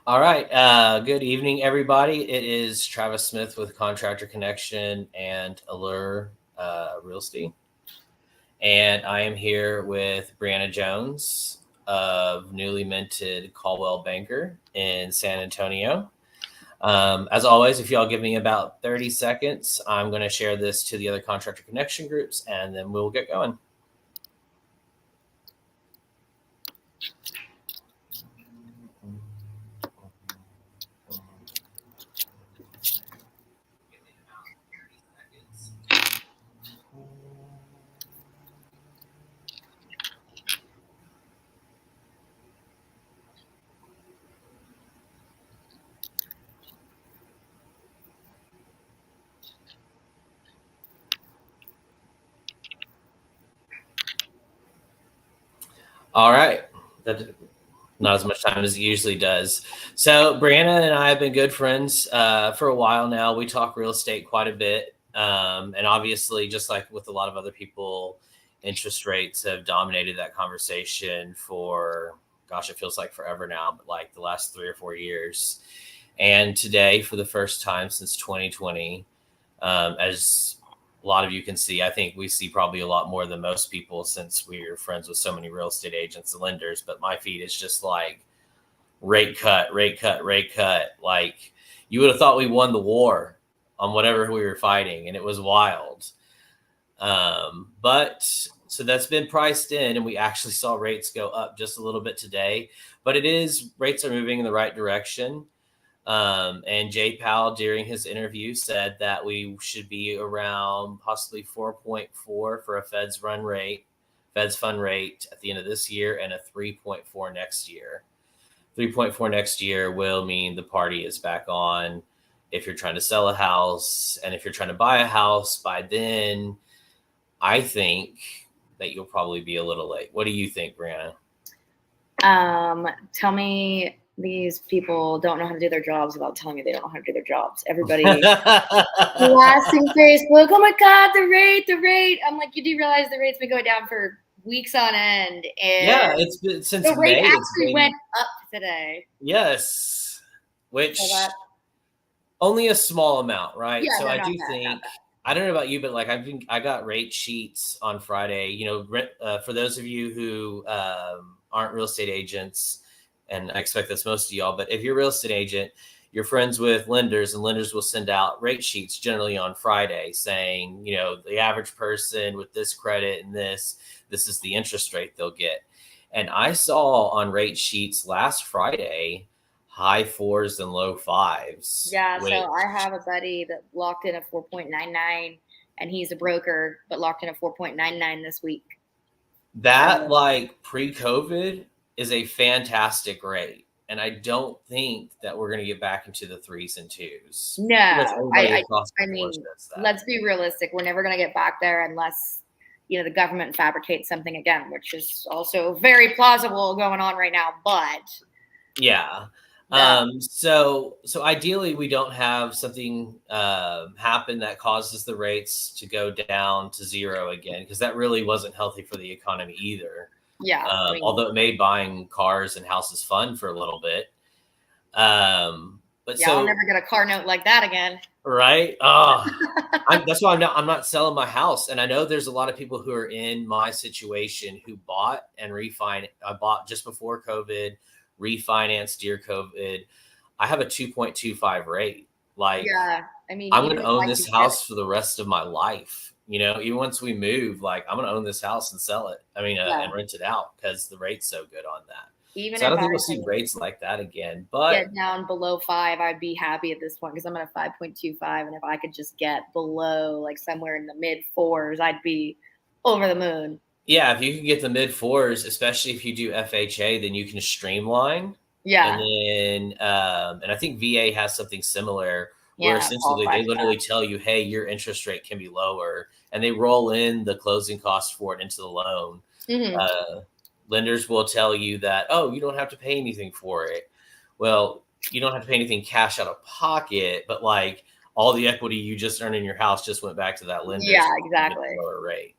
All right. Good evening, everybody. It is Travis Smith with Contractor Connection and Allure Real Estate. And I am here with Brianna Jones of newly minted Caldwell Banker in San Antonio. As always, if y'all give me about 30 seconds, I'm going to share this to the other Contractor Connection groups and then we'll get going. All right. Not as much time as it usually does. So Brianna and I have been good friends for a while now. We talk real estate quite a bit. And obviously, just like with a lot of other people, interest rates have dominated that conversation for, gosh, it feels like forever now, but like the last 3 or 4 years. And today, for the first time since 2020, as a lot of you can see, I think we see probably a lot more than most people since we're friends with so many real estate agents and lenders. But my feed is just like rate cut, rate cut, rate cut. Like you would have thought we won the war on whatever we were fighting, and it was wild. But so that's been priced in, and we actually saw rates go up just a little bit today. But rates are moving in the right direction. And Jay Powell, during his interview, said that we should be around possibly 4.4 for a Fed's fund rate at the end of this year, and a 3.4 next year. 3.4 next year will mean the party is back on if you're trying to sell a house. And if you're trying to buy a house by then, I think that you'll probably be a little late. What do you think, Brianna? Tell me these people don't know how to do their jobs without telling me they don't know how to do their jobs. Everybody blasting Facebook. Oh my God, the rate. I'm like, you do realize the rate's been going down for weeks on end. And yeah, it's been since the rate May. actually went up today. Yes, which only a small amount, right? Yeah, so no, I do bad, think, I don't know about you, but like I got rate sheets on Friday. You know, for those of you who aren't real estate agents, and I expect that's most of y'all, but if you're a real estate agent, you're friends with lenders, and lenders will send out rate sheets generally on Friday saying, you know, the average person with this credit and this is the interest rate they'll get. And I saw on rate sheets last Friday, high 4s and low 5s. Yeah, so I have a buddy that locked in a 4.99, and he's a broker, but locked in a 4.99 this week. That, like pre-COVID, is a fantastic rate. And I don't think that we're going to get back into the 3s and 2s. No, I mean, let's be realistic. We're never going to get back there unless, you know, the government fabricates something again, which is also very plausible going on right now. But yeah. So ideally we don't have something happen that causes the rates to go down to zero again, because that really wasn't healthy for the economy either. Yeah. Although it made buying cars and houses fun for a little bit. But yeah, I'll never get a car note like that again. Right. That's why I'm not selling my house. And I know there's a lot of people who are in my situation who bought and refinanced. I bought just before COVID, refinanced during COVID. I have a 2.25 rate. Like, yeah, I mean, I'm going to own this house for the rest of my life. You know, even once we move, like I'm going to own this house and sell it. I mean, and rent it out because the rate's so good on that. Even so I don't think we'll see rates like that again. But get down below 5, I'd be happy at this point because I'm at a 5.25, and if I could just get below like somewhere in the mid 4s, I'd be over the moon. Yeah, if you can get the mid 4s, especially if you do FHA, then you can streamline. Yeah, and then and I think VA has something similar. Where essentially they literally tell you, hey, your interest rate can be lower, and they roll in the closing costs for it into the loan. Mm-hmm. Lenders will tell you that, oh, you don't have to pay anything for it. Well, you don't have to pay anything cash out of pocket, but like all the equity you just earned in your house just went back to that lender. Yeah, exactly. Lower rate.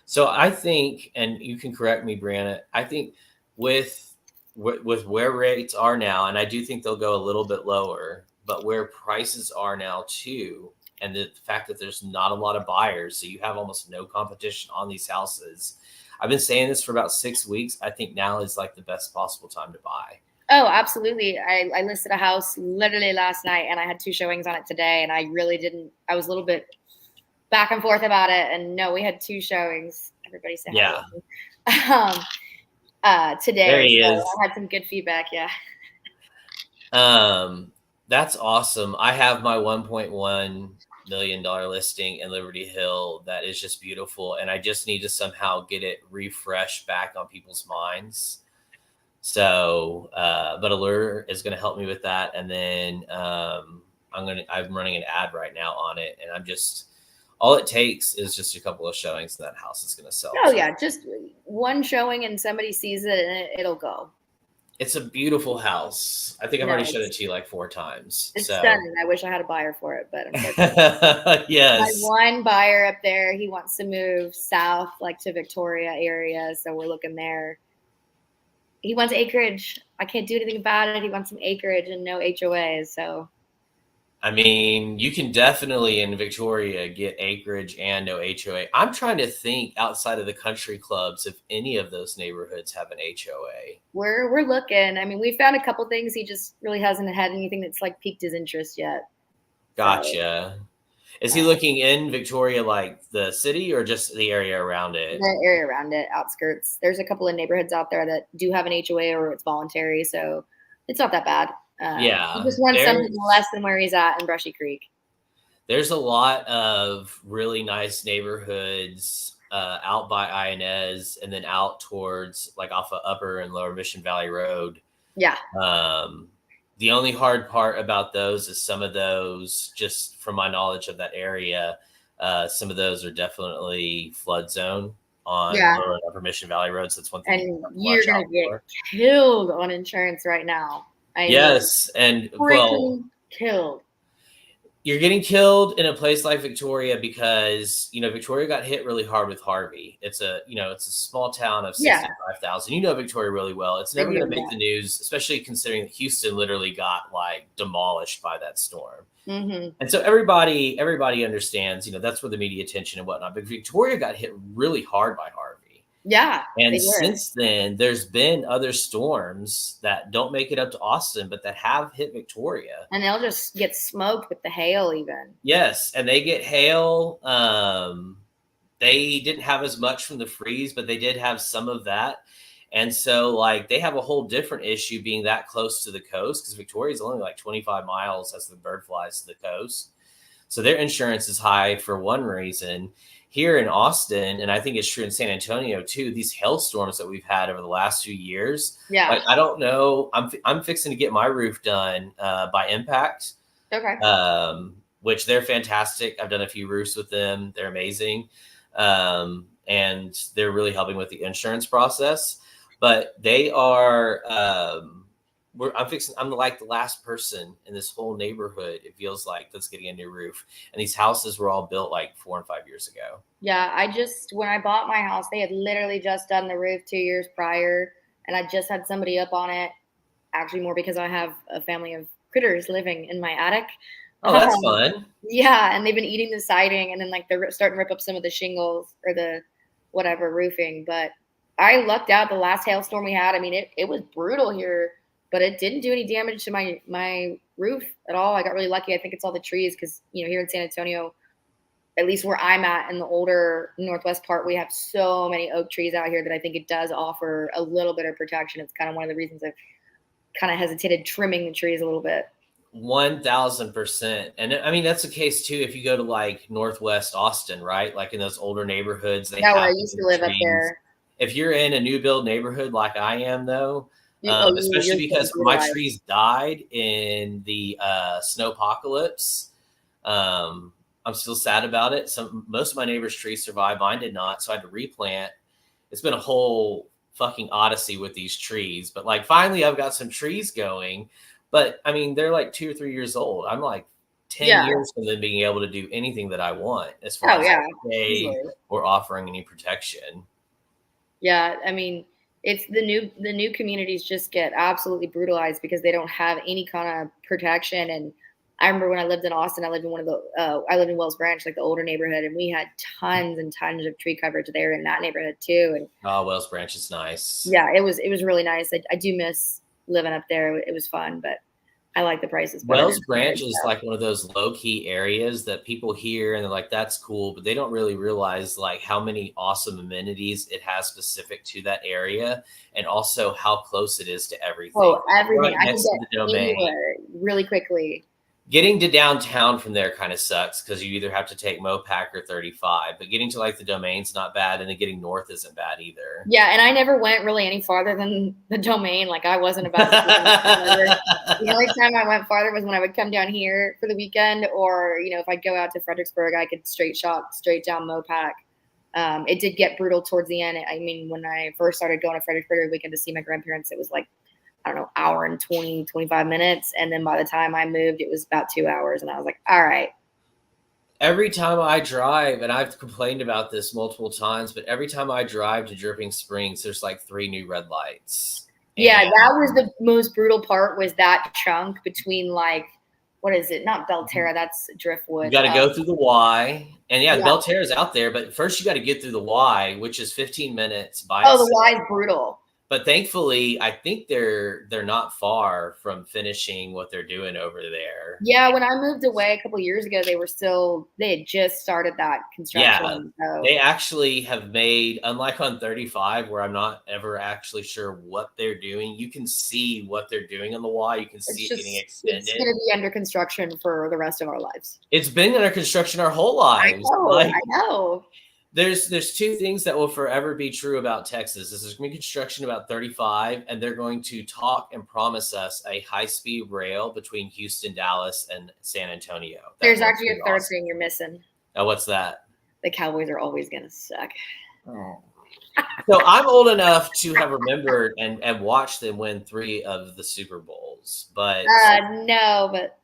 So I think, and you can correct me, Brianna, I think with with where rates are now, and I do think they'll go a little bit lower, but where prices are now too, and the fact that there's not a lot of buyers, so you have almost no competition on these houses. I've been saying this for about 6 weeks. I think now is like the best possible time to buy. Oh, absolutely. I listed a house literally last night, and I had 2 showings on it today, and I really didn't. I was a little bit back and forth about it, and no, we had 2 showings. Everybody say hi. Today. There he so is. I had some good feedback. Yeah. That's awesome. I have my $1.1 million listing in Liberty Hill that is just beautiful, and I just need to somehow get it refreshed back on people's minds. So, but Allure is going to help me with that, and then I'm running an ad right now on it, and all it takes is just a couple of showings, and that house is going to sell. Oh yeah, just one showing, and somebody sees it, and it'll go. It's a beautiful house. I think I've already showed it to you like 4 times. It's stunning. I wish I had a buyer for it, but unfortunately. Yes. My one buyer up there, he wants to move south, like to Victoria area, so we're looking there. He wants acreage. I can't do anything about it. He wants some acreage and no HOAs. So, I mean, you can definitely in Victoria get acreage and no HOA. I'm trying to think outside of the country clubs if any of those neighborhoods have an HOA. We're looking. I mean, we found a couple things. He just really hasn't had anything that's like piqued his interest yet. Gotcha. So, is he looking in Victoria, like the city, or just the area around it? The area around it, outskirts. There's a couple of neighborhoods out there that do have an HOA or it's voluntary, so it's not that bad. Yeah. He just wants something less than where he's at in Brushy Creek. There's a lot of really nice neighborhoods out by Inez and then out towards like off of Upper and Lower Mission Valley Road. Yeah. The only hard part about those is some of those, just from my knowledge of that area, some of those are definitely flood zone on Lower and Upper Mission Valley Roads. So that's one thing. And you're going to get killed on insurance right now. Yes. And killed. You're getting killed in a place like Victoria because, Victoria got hit really hard with Harvey. It's a small town of 65,000. You know Victoria really well. It's never going to make the news, especially considering that Houston literally got like demolished by that storm. Mm-hmm. And so everybody understands, that's where the media attention and whatnot. But Victoria got hit really hard by Harvey. Yeah. And since then, there's been other storms that don't make it up to Austin, but that have hit Victoria. And they'll just get smoked with the hail even. Yes. And they get hail. They didn't have as much from the freeze, but they did have some of that. And so like they have a whole different issue being that close to the coast, because Victoria is only like 25 miles as the bird flies to the coast. So their insurance is high for one reason. Here in Austin, and I think it's true in San Antonio too, these hailstorms that we've had over the last few years. Yeah. Like, I don't know. I'm fixing to get my roof done by Impact. Okay. Which they're fantastic. I've done a few roofs with them. They're amazing. And they're really helping with the insurance process. But they are I'm like the last person in this whole neighborhood, it feels like, that's getting a new roof. And these houses were all built like 4 and 5 years ago. Yeah, when I bought my house, they had literally just done the roof 2 years prior. And I just had somebody up on it, actually more because I have a family of critters living in my attic. Oh, that's fun. Yeah, and they've been eating the siding, and then like they're starting to rip up some of the shingles or the whatever roofing. But I lucked out the last hailstorm we had. I mean, it was brutal here, but it didn't do any damage to my roof at all. I got really lucky. I think it's all the trees because, here in San Antonio, at least where I'm at in the older northwest part, we have so many oak trees out here that I think it does offer a little bit of protection. It's kind of one of the reasons I've kind of hesitated trimming the trees a little bit. 1,000%. And I mean, that's the case too. If you go to like Northwest Austin, right? Like in those older neighborhoods, where I used to live up there. If you're in a new build neighborhood like I am though, especially because my trees died in the snowpocalypse. I'm still sad about it. Most of my neighbors' trees survived. Mine did not. So I had to replant. It's been a whole fucking odyssey with these trees. But like finally I've got some trees going. But I mean, they're like 2 or 3 years old. I'm like 10 years from them being able to do anything that I want as far as pay or offering any protection. Yeah. I mean, It's the new communities just get absolutely brutalized because they don't have any kind of protection. And I remember when I lived in Austin, I lived in I lived in Wells Branch, like the older neighborhood, and we had tons and tons of tree coverage there in that neighborhood too. And Oh, Wells Branch is nice. yeah, it was really nice. I do miss living up there. It was fun, but I like the prices better. Wells Branch is like one of those low key areas that people hear and they're like, that's cool, but they don't really realize like how many awesome amenities it has specific to that area, and also how close it is to everything. Oh, everything. Right I next can to get the Domain. anywhere really quickly. Getting to downtown from there kind of sucks because you either have to take Mopac or 35, but getting to like the Domain's not bad, and then getting north isn't bad either. Yeah, and I never went really any farther than the Domain. Like I wasn't about to the only time I went farther was when I would come down here for the weekend, or if I'd go out to Fredericksburg, I could straight down Mopac. It did get brutal towards the end. I mean, when I first started going to Fredericksburg every weekend to see my grandparents, it was like, I don't know, hour and 20, 25 minutes. And then by the time I moved, it was about 2 hours. And I was like, all right. Every time I drive, and I've complained about this multiple times, but every time I drive to Dripping Springs, there's like 3 new red lights. Yeah, that was the most brutal part, was that chunk between like, what is it? Not Belterra, that's Driftwood. You got to go through the Y. And yeah, Belterra is out there, but first you got to get through the Y, which is 15 minutes by itself. The Y is brutal. But thankfully, I think they're not far from finishing what they're doing over there. Yeah, when I moved away a couple of years ago, they had just started that construction. Yeah, so. They actually have made, unlike on 35, where I'm not ever actually sure what they're doing, you can see what they're doing on the Y. You can see it getting extended. It's going to be under construction for the rest of our lives. It's been under construction our whole lives. I know. There's 2 things that will forever be true about Texas. There's going to be construction about 35, and they're going to talk and promise us a high-speed rail between Houston, Dallas, and San Antonio. There's actually a third thing you're missing. Oh, what's that? The Cowboys are always going to suck. Oh. So I'm old enough to have remembered and watched them win 3 of the Super Bowls. But no, but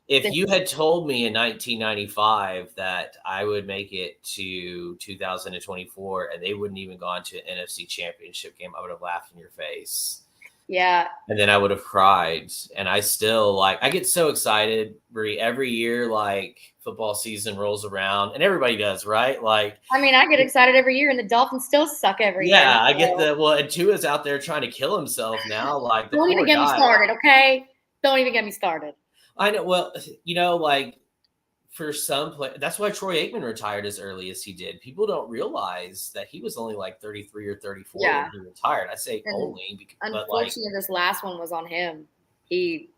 if you had told me in 1995 that I would make it to 2024 and they wouldn't even gone to an NFC Championship game, I would have laughed in your face. Yeah. And then I would have cried. And I still I get so excited, Brie, every year, football season rolls around, and everybody does, right? I get excited every year, and the Dolphins still suck every year. Yeah, I get and Tua's out there trying to kill himself now. Don't even get me started, okay? Don't even get me started. I know. Well, for some that's why Troy Aikman retired as early as he did. People don't realize that he was only 33 or 34 when he retired. I say only because, unfortunately, this last one was on him. I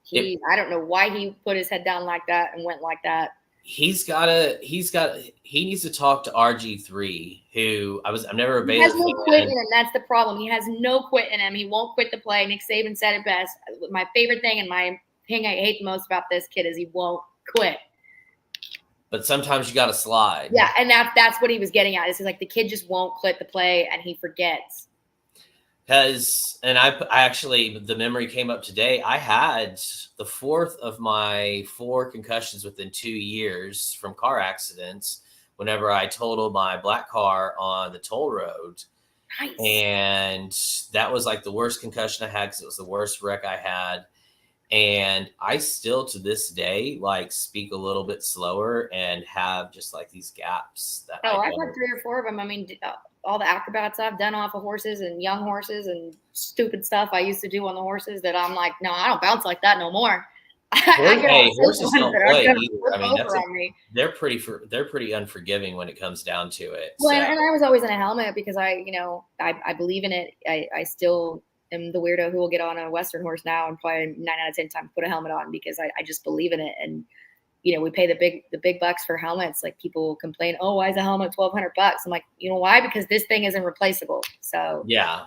don't know why he put his head down like that and went like that. He needs to talk to RG3, who I'm never a Baylor fan. He has no quit in him. That's the problem. He has no quit in him. He won't quit the play. Nick Saban said it best. My favorite thing and my thing I hate the most about this kid is he won't quit. But sometimes you got to slide. Yeah, and that's what he was getting at. It's the kid just won't quit the play and he forgets. And I actually, the memory came up today. I had the 4th of my 4 concussions within 2 years from car accidents whenever I totaled my black car on the toll road. Nice. And that was the worst concussion I had because it was the worst wreck I had. And I still, to this day, speak a little bit slower and have just these gaps that I've had 3 or 4 of them. All the acrobats I've done off of horses and young horses and stupid stuff I used to do on the horses that I'm no, I don't bounce like that no more. Horses don't play either. They're pretty unforgiving when it comes down to it. Well, and I was always in a helmet because I believe in it. I still am the weirdo who will get on a Western horse now and probably 9 out of 10 times put a helmet on because I just believe in it. And we pay the big bucks for helmets. People complain, oh, why is a helmet $1,200? I'm why? Because this thing isn't replaceable. So yeah,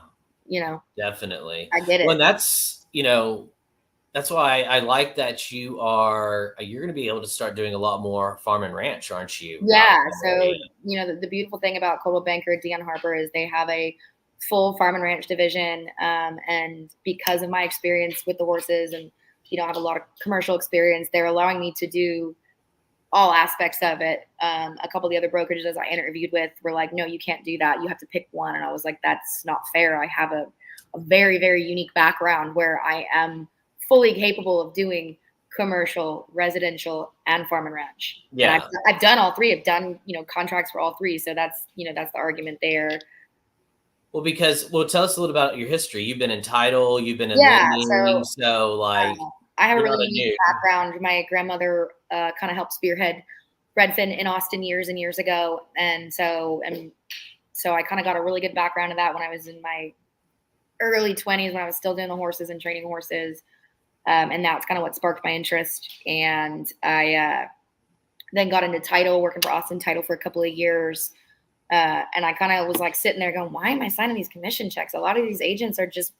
definitely, I get it. Well, that's that's why I like that you're going to be able to start doing a lot more farm and ranch, aren't you? Yeah. So the beautiful thing about Coldwell Banker, Deion Harper, is they have a full farm and ranch division. And because of my experience with the horses and I have a lot of commercial experience, they're allowing me to do all aspects of it. A couple of the other brokerages I interviewed with were no, you can't do that. You have to pick one. And I was that's not fair. I have a very, very unique background where I am fully capable of doing commercial, residential, and farm and ranch. Yeah. And I've done all three. I've done, contracts for all three. So that's the argument there. Well, tell us a little about your history. You've been in title, you've been in Yeah. lending, so like I have a you're really not a unique noob. background. My grandmother kind of helped spearhead Redfin in Austin years and years ago, and so I kind of got a really good background of that when I was in my early 20s, when I was still doing the horses and training horses. And that's kind of what sparked my interest. And I then got into title, working for Austin Title for a couple of years. And I kind of was like sitting there going, why am I signing these commission checks? A lot of these agents are just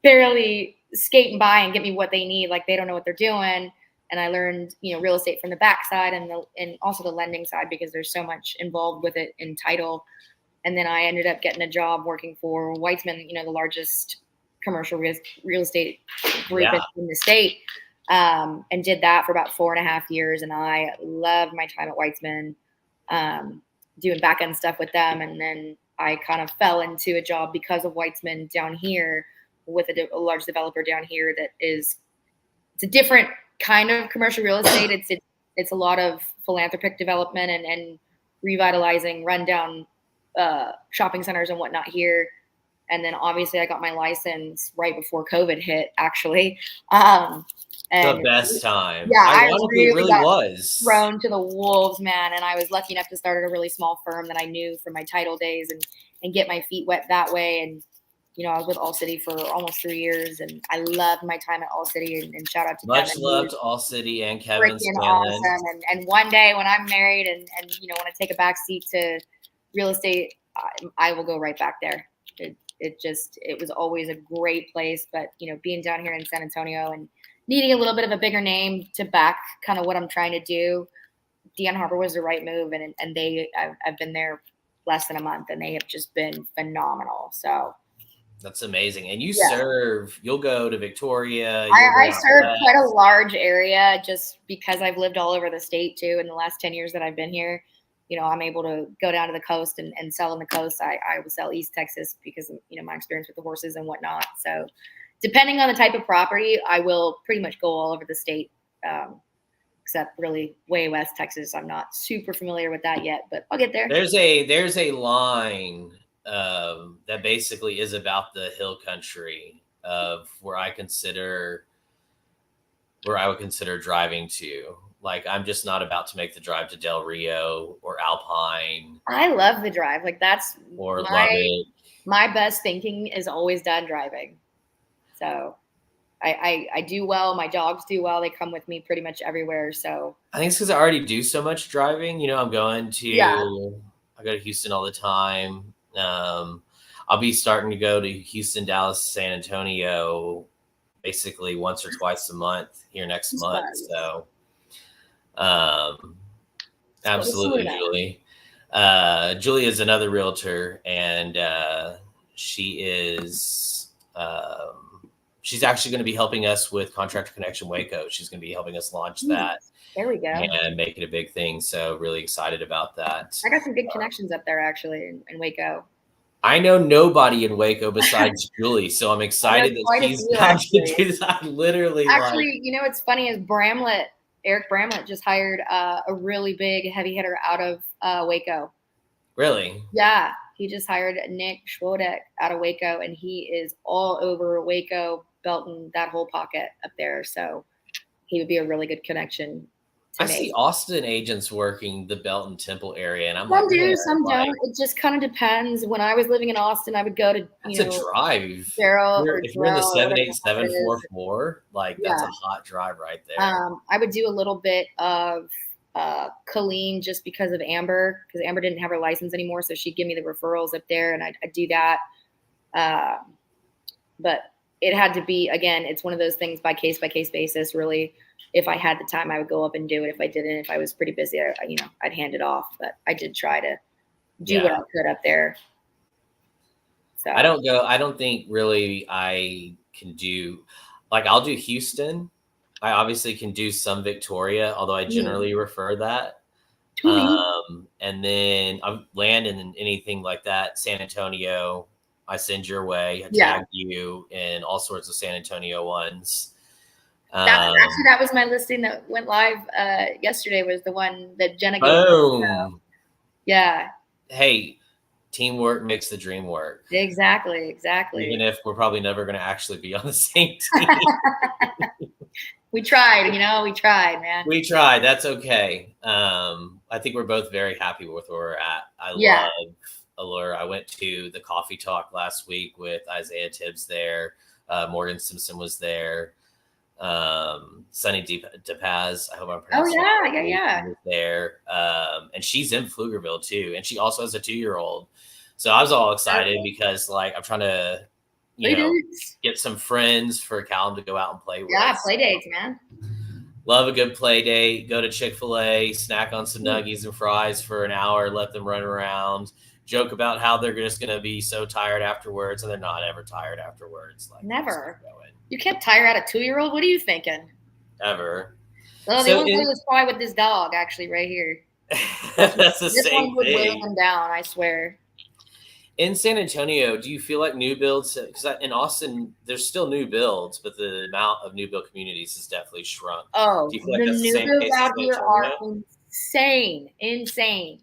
barely skating by and get me what they need. Like they don't know what they're doing. And I learned, real estate from the backside and also the lending side, because there's so much involved with it in title. And then I ended up getting a job working for Weitzman, the largest commercial real estate group in the state, and did that for about 4.5 years. And I loved my time at Weitzman, doing back end stuff with them. And then I kind of fell into a job because of Weitzman down here with a large developer down here it's a different kind of commercial real estate. It's a lot of philanthropic development and revitalizing rundown shopping centers and whatnot here. And then obviously I got my license right before COVID hit, actually. And the best time. Yeah, ironically, it really was thrown to the wolves, man. And I was lucky enough to start at a really small firm that I knew from my title days and get my feet wet that way. And I was with All City for almost 3 years, and I loved my time at All City. And shout out to much Kevin, love to All City and Kevin Scanlon. Awesome. And one day when I'm married and want to take a back seat to real estate, I will go right back there. It was always a great place, but being down here in San Antonio and needing a little bit of a bigger name to back kind of what I'm trying to do, Deanne Harper was the right move, and I've been there less than a month, and they have just been phenomenal. So that's amazing. And you'll go to Victoria. I serve quite a large area just because I've lived all over the state too. In the last 10 years that I've been here, I'm able to go down to the coast and sell on the coast. I will sell East Texas because of, my experience with the horses and whatnot. So depending on the type of property, I will pretty much go all over the state, except really way West Texas. I'm not super familiar with that yet, but I'll get there. There's a line that basically is about the hill country of where I would consider driving to. Like, I'm just not about to make the drive to Del Rio or Alpine. I love the drive. Like love it. My best thinking is always done driving. So I do well. My dogs do well. They come with me pretty much everywhere. So I think it's because I already do so much driving. I go to Houston all the time. I'll be starting to go to Houston, Dallas, San Antonio, basically once or twice a month here next month. So, absolutely, Julie. Julie is another realtor, and she is. She's actually going to be helping us with Contractor Connection Waco. She's going to be helping us launch that. There we go. And make it a big thing. So really excited about that. I got some good connections up there actually in Waco. I know nobody in Waco besides Julie, so I'm excited that she's got to do that. Literally, actually, it's funny is Eric Bramlett just hired a really big heavy hitter out of Waco. Really? Yeah, he just hired Nick Schwodek out of Waco, and he is all over Waco, Belton, that whole pocket up there. So he would be a really good connection. I see Austin agents working the Belton Temple area, and I'm some do, some don't. It just kind of depends. When I was living in Austin, I would go to a drive. Daryl, if you're in the 78744, that's a hot drive right there. I would do a little bit of Colleen just because of Amber, because Amber didn't have her license anymore, so she'd give me the referrals up there, and I'd do that. But it had to be, again, it's one of those things by case basis, really. If I had the time, I would go up and do it. If I didn't, if I was pretty busy, I'd hand it off. But I did try to do what I could up there. So I don't think really I can do, I'll do Houston. I obviously can do some Victoria, although I generally refer that. And then I land in anything like that. San Antonio, I send your way. I Yeah. tag you in all sorts of San Antonio ones. That was my listing that went live yesterday. Was the one that Jenna gave me. Boom. Yeah. Hey, teamwork makes the dream work. Exactly. Even if we're probably never going to actually be on the same team. We tried, we tried, man. We tried. That's okay. I think we're both very happy with where we're at. I love Allure. I went to the coffee talk last week with Isaiah Tibbs there. Morgan Simpson was there. Sunny DePaz, I hope I'm pronouncing it. Yeah. Was there. And she's in Pflugerville too. And she also has a 2-year-old. So I was all excited because I'm trying to, get some friends for Callum to go out and play with. Yeah, play dates, man. Love a good play date. Go to Chick-fil-A, snack on some nuggies and fries for an hour, let them run around, joke about how they're just going to be so tired afterwards, and they're not ever tired afterwards. Never. You can't tire out a 2-year-old? What are you thinking? Ever. Well, the only thing was probably with this dog, actually, right here. That's the this same one would thing. weigh him down, I swear. In San Antonio, do you feel like new builds? Because in Austin, there's still new builds, but the amount of new build communities has definitely shrunk. Oh, do you feel like the new builds out here are insane.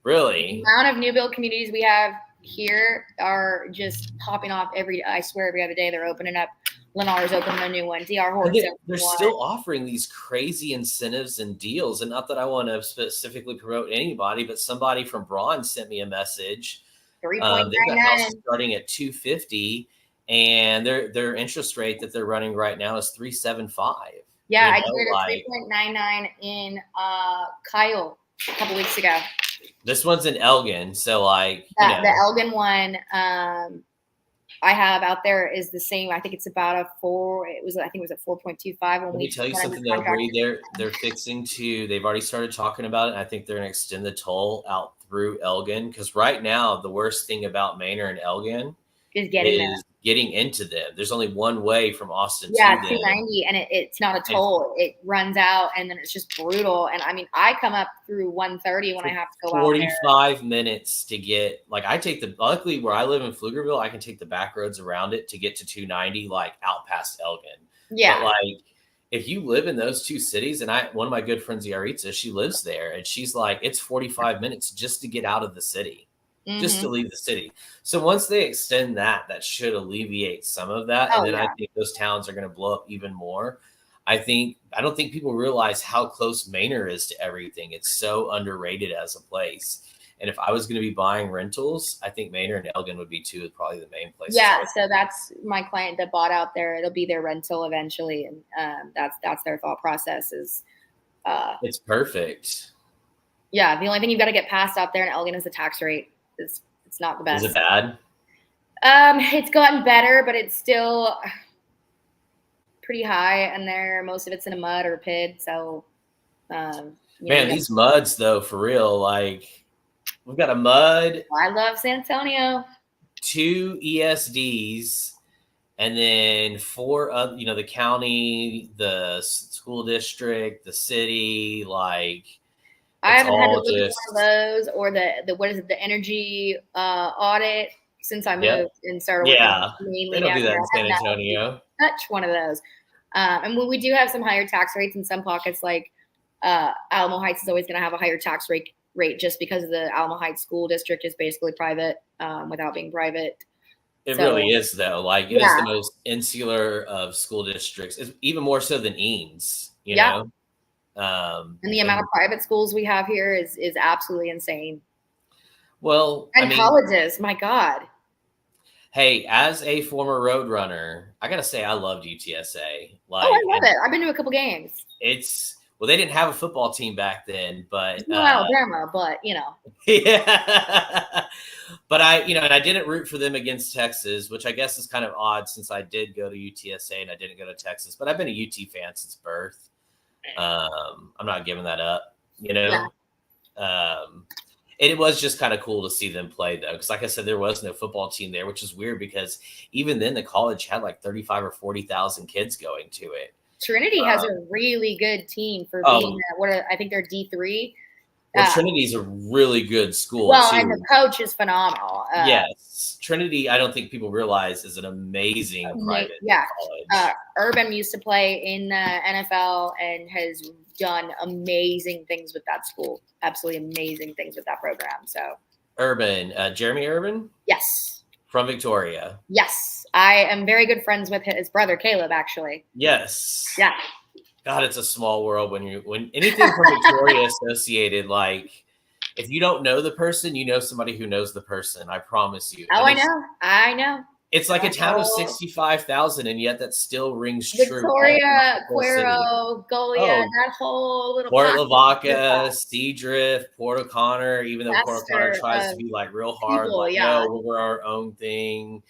Really? The amount of new build communities we have here are just popping off every other day. They're opening up. Lennar's opening a new one. DR Horse. They're still offering these crazy incentives and deals. And not that I want to specifically promote anybody, but somebody from Braun sent me a message. 3.99. They've got houses starting at $250, and their interest rate that they're running right now is 3.75. Yeah, I did a 3.99 in Kyle a couple weeks ago. This one's in Elgin, so the Elgin one I have out there is the same. I think it's about a 4. I think it was at 4.25. Let me tell you something though, Bree. They're fixing to. They've already started talking about it. I think they're going to extend the toll out through Elgin, because right now the worst thing about Manor and Elgin is getting into them. There's only one way from Austin to them. 290, and it's not a toll. It runs out, and then it's just brutal. And I mean, I come up through 130 when I have to go 45 minutes to get. I take luckily where I live in Pflugerville, I can take the back roads around it to get to 290, out past Elgin. Yeah. But if you live in those two cities, and one of my good friends, Yaritza, she lives there, and she's like, it's 45 minutes just to get out of the city, just to leave the city. So once they extend that should alleviate some of that. I think those towns are going to blow up even more. I don't think people realize how close Manor is to everything. It's so underrated as a place. And if I was going to be buying rentals, I think Manor and Elgin would be probably the main places. Yeah, so that's my client that bought out there. It'll be their rental eventually, and that's their thought process is. It's perfect. Yeah, the only thing you've got to get past out there in Elgin is the tax rate. It's not the best. Is it bad? It's gotten better, but it's still pretty high, and most of it's in a mud or a PID. So, these muds though, for real, we've got a mud. I love San Antonio. 2 ESDs, and then 4 the county, the school district, the city. I haven't had to look at one of those, or the what is it, the energy audit since I moved and started working mainly. They don't do that in San Antonio. Touch one of those. And we do have some higher tax rates in some pockets, Alamo Heights is always going to have a higher tax rate just because of the Alamo Heights school district is basically private without being private. It really is, though. It is the most insular of school districts, it's even more so than Eames, you know? And the amount of private schools we have here is absolutely insane. Well, and colleges, my God. Hey, as a former road runner, I got to say I loved UTSA. I love it. I've been to a couple games. They didn't have a football team back then, but Alabama, but yeah. But and I didn't root for them against Texas, which I guess is kind of odd since I did go to UTSA and I didn't go to Texas. But I've been a UT fan since birth. I'm not giving that up, Yeah. It was just kind of cool to see them play, though, because like I said, there was no football team there, which is weird because even then the college had 35 or 40,000 kids going to it. Trinity has a really good team for being I think they're D3. Well, Trinity's a really good school. Well, too. and the coach is phenomenal. Yes. Trinity, I don't think people realize, is an amazing private college. Urban used to play in the NFL and has done amazing things with that school. Absolutely amazing things with that program. So Urban, Jeremy Urban? Yes. From Victoria. Yes. I am very good friends with his brother, Caleb, actually. Yes. Yeah. God, it's a small world when anything from Victoria associated, like if you don't know the person, you know somebody who knows the person. I promise you. Oh, I know. It's like a town of 65,000, and yet that still rings true. Victoria, Cuero, Goliad, that whole little Port Lavaca, Seadrift, Port O'Connor, even though Port O'Connor tries to be like real hard, no, we're our own thing.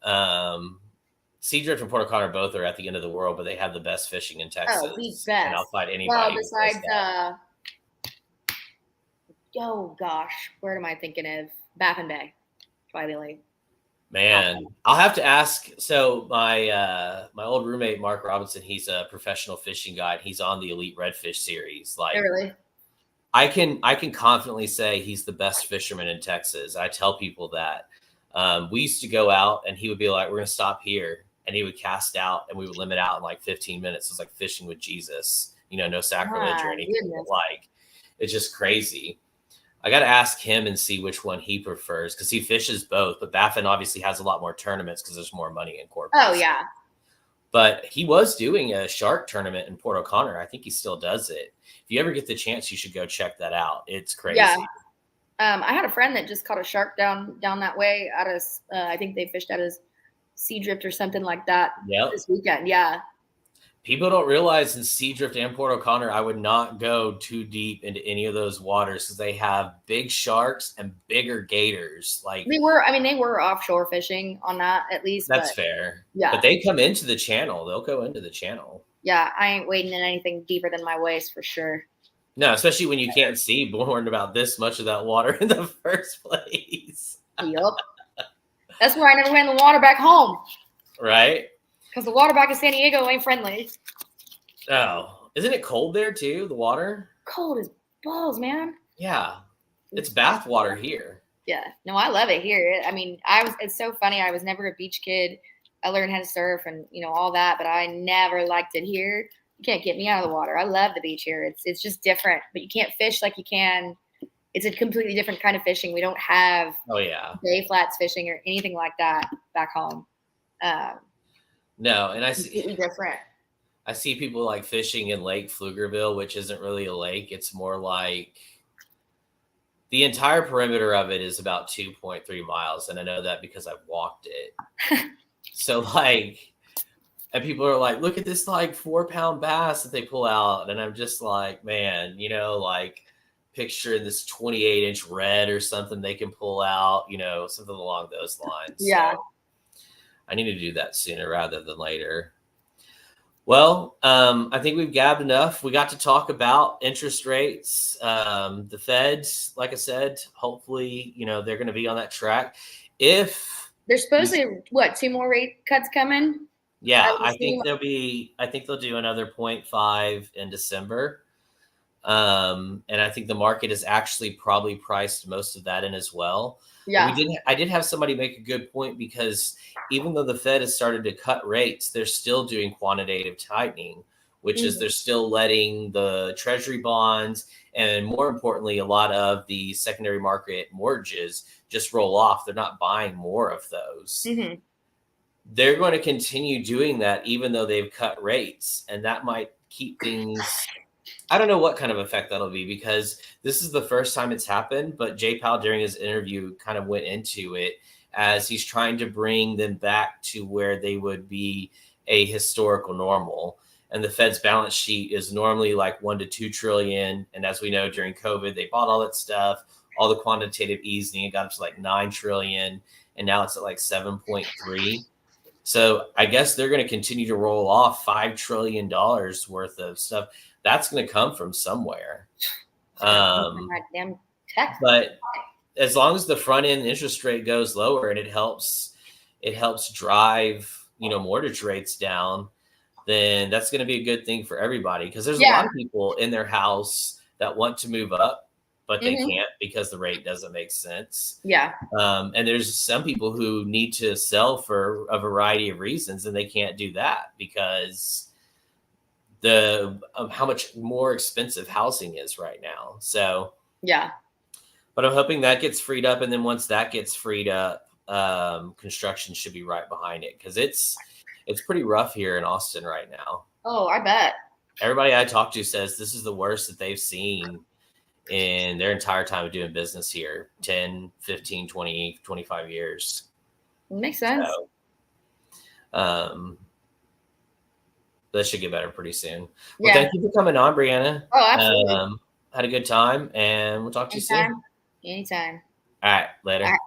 Seadrift and Port O'Connor both are at the end of the world, but they have the best fishing in Texas. Oh, the best. And I'll fight anybody. Well, besides, oh gosh, where am I thinking of? Baffin Bay, probably. Man, I'll have to ask. So my old roommate Mark Robinson, he's a professional fishing guide. He's on the Elite Redfish series. Like, really? I can confidently say he's the best fisherman in Texas. I tell people that. We used to go out, and he would be like, "We're gonna stop here," and he would cast out, and we would limit out in like 15 minutes. It was like fishing with Jesus. No sacrilege or anything. Like, it's just crazy. I got to ask him and see which one he prefers because he fishes both. But Baffin obviously has a lot more tournaments because there's more money in Corpus. Oh, yeah. But he was doing a shark tournament in Port O'Connor. I think he still does it. If you ever get the chance, you should go check that out. It's crazy. Yeah. I had a friend that just caught a shark down that way out of, I think they fished out of Seadrift or something like that this weekend. Yeah. People don't realize in Seadrift and Port O'Connor, I would not go too deep into any of those waters because they have big sharks and bigger gators. Like they were offshore fishing on that at least. That's fair. Yeah. But they come into the channel. They'll go into the channel. Yeah, I ain't wading in anything deeper than my waist for sure. No, especially when you can't see born about this much of that water in the first place. Yup. That's why I never went in the water back home. Right? Because the water back in San Diego ain't friendly. Oh, isn't it cold there too? The water? Cold as balls, man. Yeah, it's bath water here. Yeah, no, I love it here. I mean, it's so funny. I was never a beach kid. I learned how to surf and all that, but I never liked it here. You can't get me out of the water. I love the beach here. It's just different, but you can't fish like you can. It's a completely different kind of fishing. We don't have bay flats fishing or anything like that back home. No, and I see different. I see people like fishing in Lake Pflugerville, which isn't really a lake. It's more like the entire perimeter of it is about 2.3 miles. And I know that because I've walked it. So like, and people are like, look at this like 4-pound bass that they pull out. And I'm just like, man, like picturing this 28-inch red or something they can pull out, something along those lines. Yeah. So I need to do that sooner rather than later. Well, I think we've gabbed enough. We got to talk about interest rates. The Feds, like I said, hopefully, they're going to be on that track. If there's supposed to be 2 more rate cuts coming? Yeah, I think they'll do another 0.5 in December. And I think the market has actually probably priced most of that in as well. Yeah. I did have somebody make a good point because even though the Fed has started to cut rates, they're still doing quantitative tightening, which is they're still letting the treasury bonds and more importantly, a lot of the secondary market mortgages just roll off. They're not buying more of those. Mm-hmm. They're going to continue doing that even though they've cut rates, and that might keep things. I don't know what kind of effect that'll be because this is the first time it's happened, but Jay Powell during his interview kind of went into it as he's trying to bring them back to where they would be a historical normal. And the Fed's balance sheet is normally like 1 to 2 trillion. And as we know, during COVID, they bought all that stuff, all the quantitative easing, it got up to like 9 trillion. And now it's at like 7.3. So I guess they're going to continue to roll off $5 trillion worth of stuff. That's going to come from somewhere. But as long as the front end interest rate goes lower and it helps drive, mortgage rates down, then that's going to be a good thing for everybody. Because there's a lot of people in their house that want to move up but they can't because the rate doesn't make sense. Yeah. And there's some people who need to sell for a variety of reasons, and they can't do that because of how much more expensive housing is right now. So yeah. But I'm hoping that gets freed up, and then once that gets freed up, construction should be right behind it because it's pretty rough here in Austin right now. Oh, I bet. Everybody I talk to says this is the worst that they've seen in their entire time of doing business here, 10, 15, 20, 25 years. Makes sense. So, that should get better pretty soon. Well, thank you for coming on, Brianna. Oh, absolutely. Had a good time, and we'll talk to you soon. Anytime. All right, later. All right.